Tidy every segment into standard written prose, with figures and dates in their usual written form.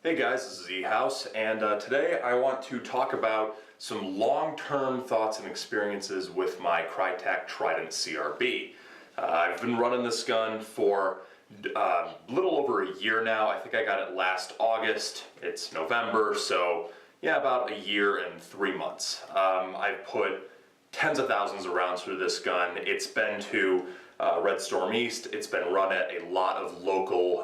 Hey guys, this is E-House, and today I want to talk about some long-term thoughts and experiences with my Krytac Trident CRB. I've been running this gun for a little over a year now. I think I got it last August. It's November, so yeah, about a year and 3 months. I've put tens of thousands of rounds through this gun. It's been to Red Storm East. It's been run at a lot of local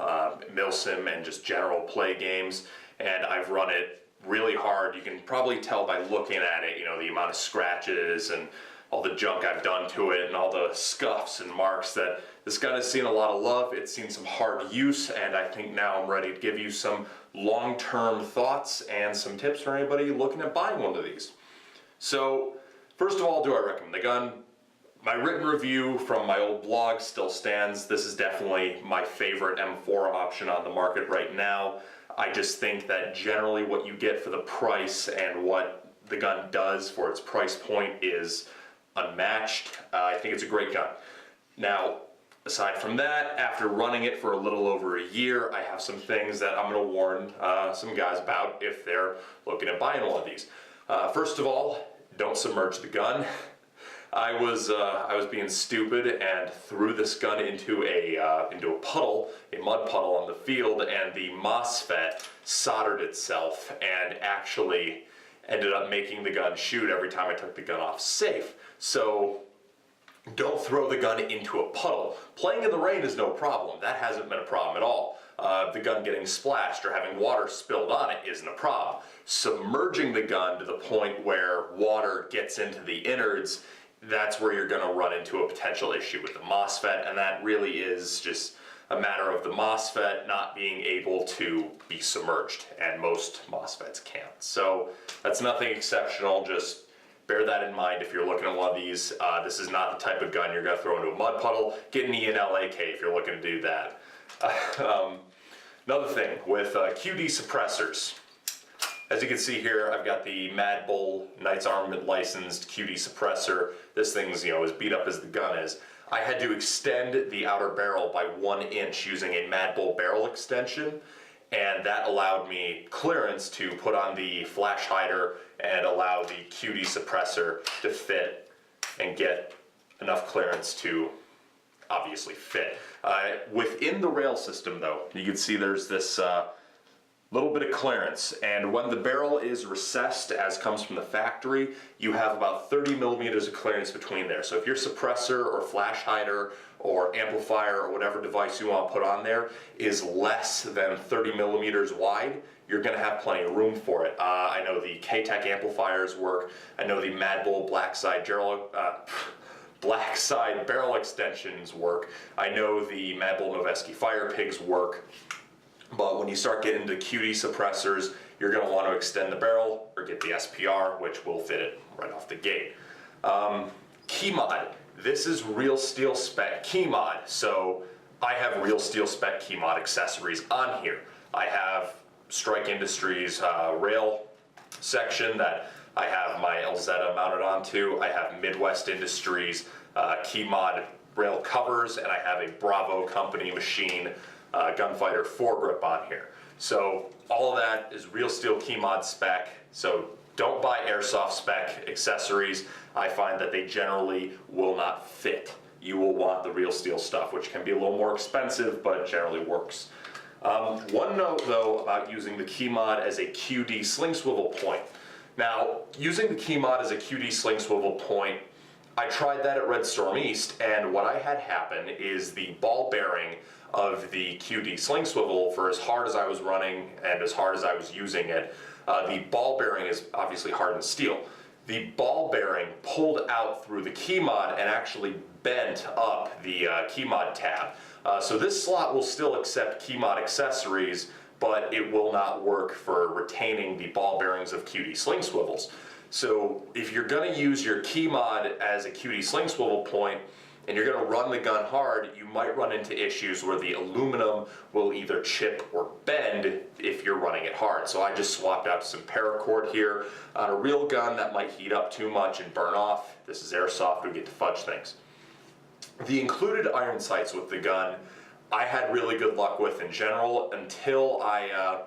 milsim and just general play games, and I've run it really hard. You can probably tell by looking at it, you know, the amount of scratches and all the junk I've done to it and all the scuffs and marks, that this gun has seen a lot of love. It's seen some hard use, and I think now I'm ready to give you some long-term thoughts and some tips for anybody looking at buying one of these. So first of all, do I recommend the gun? My written review from my old blog still stands. This is definitely my favorite M4 option on the market right now. I just think that generally what you get for the price and what the gun does for its price point is unmatched. I think it's a great gun. Now, aside from that, after running it for a little over a year, I have some things that I'm going to warn some guys about if they're looking at buying one of these. First of all, don't submerge the gun. I was being stupid and threw this gun into a puddle, a mud puddle on the field, and the MOSFET soldered itself and actually ended up making the gun shoot every time I took the gun off safe. So don't throw the gun into a puddle. Playing in the rain is no problem. That hasn't been a problem at all. The gun getting splashed or having water spilled on it isn't a problem. Submerging the gun to the point where water gets into the innards, that's where you're going to run into a potential issue with the MOSFET, and that really is just a matter of the MOSFET not being able to be submerged, and most MOSFETs can't. So that's nothing exceptional. Just bear that in mind if you're looking at one of these. This is not the type of gun you're going to throw into a mud puddle. Get an ENLAK if you're looking to do that. Another thing with QD suppressors. As you can see here, I've got the Mad Bull Knights Armament licensed QD suppressor. This thing's, you know, as beat up as the gun is. I had to extend the outer barrel by 1 inch using a Mad Bull barrel extension, and that allowed me clearance to put on the flash hider and allow the QD suppressor to fit and get enough clearance to obviously fit. Within the rail system though, you can see there's this little bit of clearance, and when the barrel is recessed as comes from the factory, you have about 30 millimeters of clearance between there. So if your suppressor or flash hider or amplifier or whatever device you want to put on there is less than 30 millimeters wide, you're going to have plenty of room for it. I know the Krytac amplifiers work. I know the Mad Bull black side barrel extensions work. I know the Mad Bull Noveski Fire Pigs work. But when you start getting into QD suppressors, you're going to want to extend the barrel or get the SPR, which will fit it right off the gate. Key mod. This is real steel spec key mod, so I have real steel spec key mod accessories on here. I have Strike Industries rail section that I have my Elzetta mounted onto. I have Midwest Industries key mod rail covers, and I have a Bravo company machine Gunfighter foregrip on here. So all of that is real steel key mod spec, so don't buy airsoft spec accessories. I find that they generally will not fit. You will want the real steel stuff, which can be a little more expensive, but generally works. One note though about using the key mod as a QD sling swivel point. Now, using the key mod as a QD sling swivel point, I tried that at Red Storm East, and what I had happen is the ball bearing of the QD sling swivel, for as hard as I was running and as hard as I was using it, the ball bearing is obviously hardened steel. The ball bearing pulled out through the key mod and actually bent up the key mod tab. So this slot will still accept key mod accessories, but it will not work for retaining the ball bearings of QD sling swivels. So if you're going to use your key mod as a QD sling swivel point and you're going to run the gun hard, you might run into issues where the aluminum will either chip or bend if you're running it hard. So I just swapped out some paracord here. On a real gun that might heat up too much and burn off. This is airsoft, we get to fudge things. The included iron sights with the gun I had really good luck with in general until I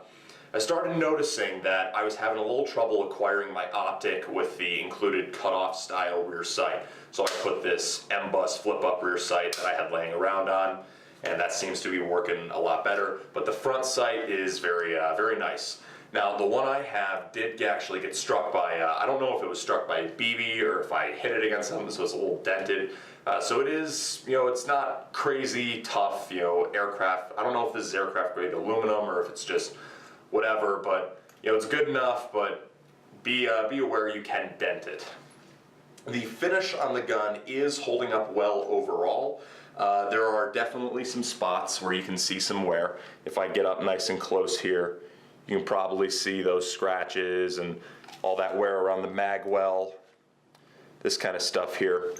I started noticing that I was having a little trouble acquiring my optic with the included cutoff style rear sight. So I put this M-Bus flip-up rear sight that I had laying around on, and that seems to be working a lot better. But the front sight is very nice. Now, the one I have did actually get struck by, I don't know if it was struck by a BB or if I hit it against something, so it's a little dented. So it is, it's not crazy tough, aircraft. I don't know if this is aircraft grade aluminum or if it's just whatever, but it's good enough, but be aware you can dent it. The finish on the gun is holding up well overall. There are definitely some spots where you can see some wear. If I get up nice and close here, you can probably see those scratches and all that wear around the mag well, this kind of stuff here.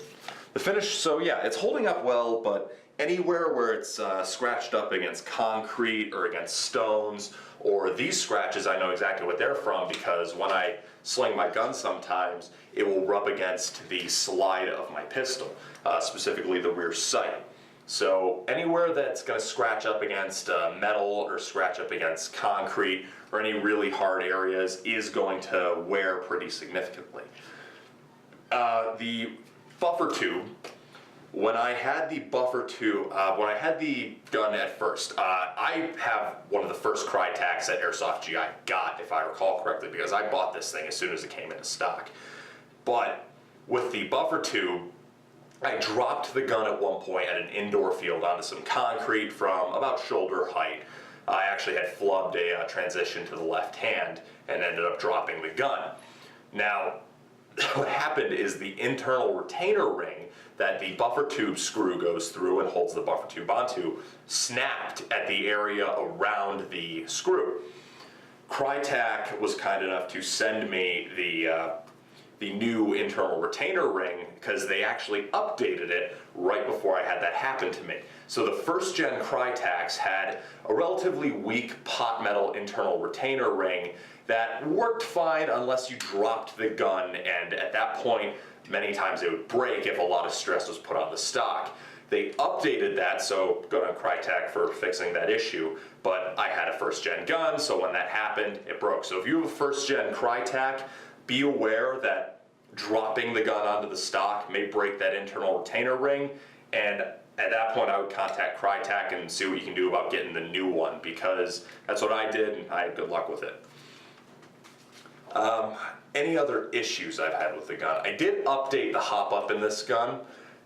The finish, so yeah, it's holding up well, but anywhere where it's scratched up against concrete or against stones, or these scratches, I know exactly what they're from because when I sling my gun sometimes, it will rub against the slide of my pistol, specifically the rear sight. So anywhere that's going to scratch up against metal or scratch up against concrete or any really hard areas is going to wear pretty significantly. The buffer tube, when I had the gun at first, I have one of the first Krytacs that Airsoft GI got, if I recall correctly, because I bought this thing as soon as it came into stock. But with the buffer tube, I dropped the gun at one point at an indoor field onto some concrete from about shoulder height. I actually had flubbed a transition to the left hand and ended up dropping the gun. Now, what happened is the internal retainer ring that the buffer tube screw goes through and holds the buffer tube onto snapped at the area around the screw. Krytac was kind enough to send me the new internal retainer ring because they actually updated it right before I had that happen to me. So the first gen Krytacs had a relatively weak pot metal internal retainer ring that worked fine unless you dropped the gun, and at that point many times it would break if a lot of stress was put on the stock. They updated that, so good on Krytac for fixing that issue, but I had a first gen gun, so when that happened, it broke. So if you have a first gen Krytac, be aware that dropping the gun onto the stock may break that internal retainer ring, and at that point I would contact Krytac and see what you can do about getting the new one, because that's what I did and I had good luck with it. Any other issues I've had with the gun? I did update the hop-up in this gun,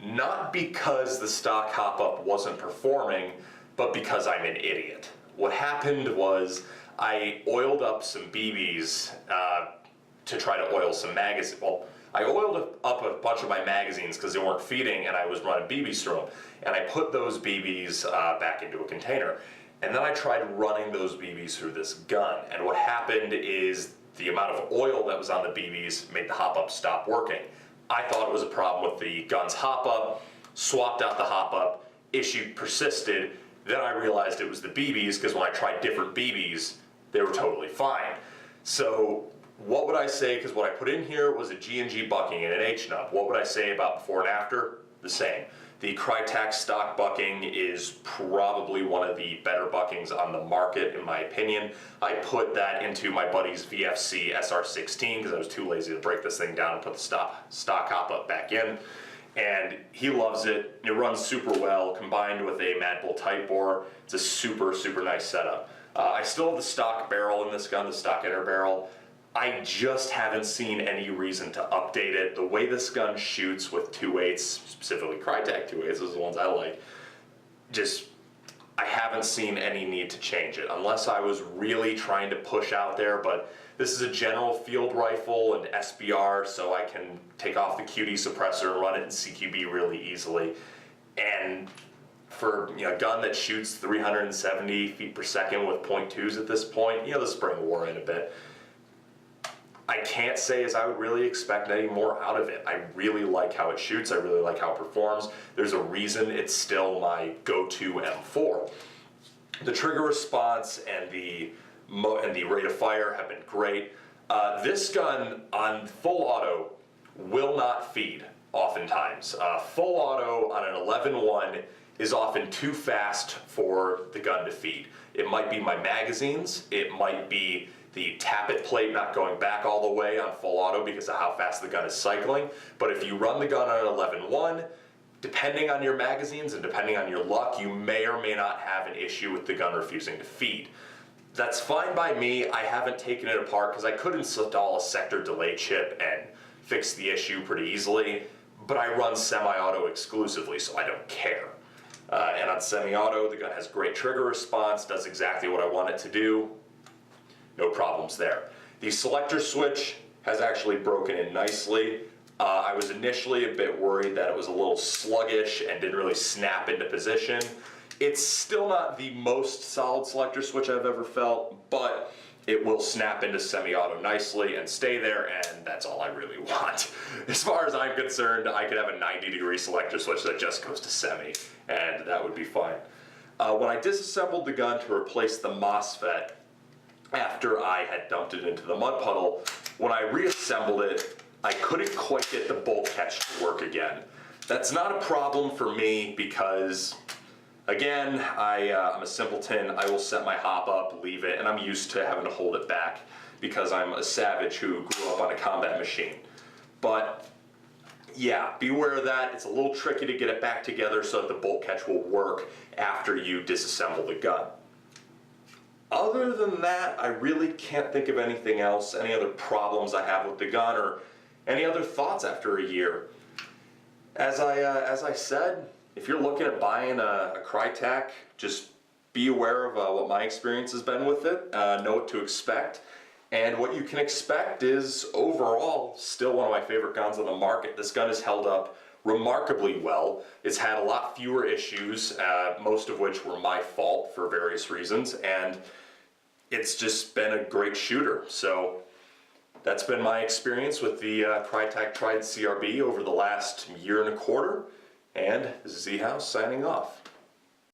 not because the stock hop-up wasn't performing, but because I'm an idiot. What happened was I oiled up some BBs to try to oil some magazines. Well, I oiled up a bunch of my magazines because they weren't feeding and I was running BBs through them. And I put those BBs back into a container. And then I tried running those BBs through this gun. And what happened is the amount of oil that was on the BBs made the hop-up stop working. I thought it was a problem with the gun's hop-up, swapped out the hop-up, issue persisted, then I realized it was the BBs because when I tried different BBs, they were totally fine. So what would I say, because what I put in here was a G&G bucking and an H-nub. What would I say about before and after? The same. The Krytac stock bucking is probably one of the better buckings on the market, in my opinion. I put that into my buddy's VFC SR16 because I was too lazy to break this thing down and put the stock hop-up back in. And he loves it. It runs super well, combined with a Mad Bull Tight Bore. It's a super, super nice setup. I still have the stock barrel in this gun, the stock inner barrel. I just haven't seen any reason to update it. The way this gun shoots with 2.8s, specifically Krytac 2.8s, those are the ones I like, I haven't seen any need to change it, unless I was really trying to push out there, but this is a general field rifle and SBR, so I can take off the QD suppressor and run it in CQB really easily. And for a gun that shoots 370 feet per second with .2s at this point, the spring wore in a bit. I can't say as I would really expect any more out of it. I really like how it shoots. I really like how it performs. There's a reason it's still my go-to M4. The trigger response and the rate of fire have been great. This gun on full auto will not feed oftentimes. Full auto on an 11.1 is often too fast for the gun to feed. It might be my magazines, it might be the tappet plate not going back all the way on full auto because of how fast the gun is cycling. But if you run the gun on 11.1, depending on your magazines and depending on your luck, you may or may not have an issue with the gun refusing to feed. That's fine by me. I haven't taken it apart because I could install a sector delay chip and fix the issue pretty easily, but I run semi-auto exclusively, so I don't care. And on semi-auto, the gun has great trigger response, does exactly what I want it to do. No problems there. The selector switch has actually broken in nicely. I was initially a bit worried that it was a little sluggish and didn't really snap into position. It's still not the most solid selector switch I've ever felt, but it will snap into semi-auto nicely and stay there, and that's all I really want. As far as I'm concerned, I could have a 90-degree selector switch that just goes to semi, and that would be fine. When I disassembled the gun to replace the MOSFET, after I had dumped it into the mud puddle, when I reassembled it, I couldn't quite get the bolt catch to work again. That's not a problem for me because, again, I'm a simpleton. I will set my hop up, leave it, and I'm used to having to hold it back because I'm a savage who grew up on a combat machine. But yeah, beware of that. It's a little tricky to get it back together so that the bolt catch will work after you disassemble the gun. Other than that, I really can't think of anything else, any other problems I have with the gun, or any other thoughts after a year. As I said, if you're looking at buying a Krytac, just be aware of what my experience has been with it, know what to expect, and what you can expect is overall still one of my favorite guns on the market. This gun has held up remarkably well. It's had a lot fewer issues, most of which were my fault for various reasons, and it's just been a great shooter. So that's been my experience with the Krytac Trident CRB over the last year and a quarter, and this is Z-House signing off.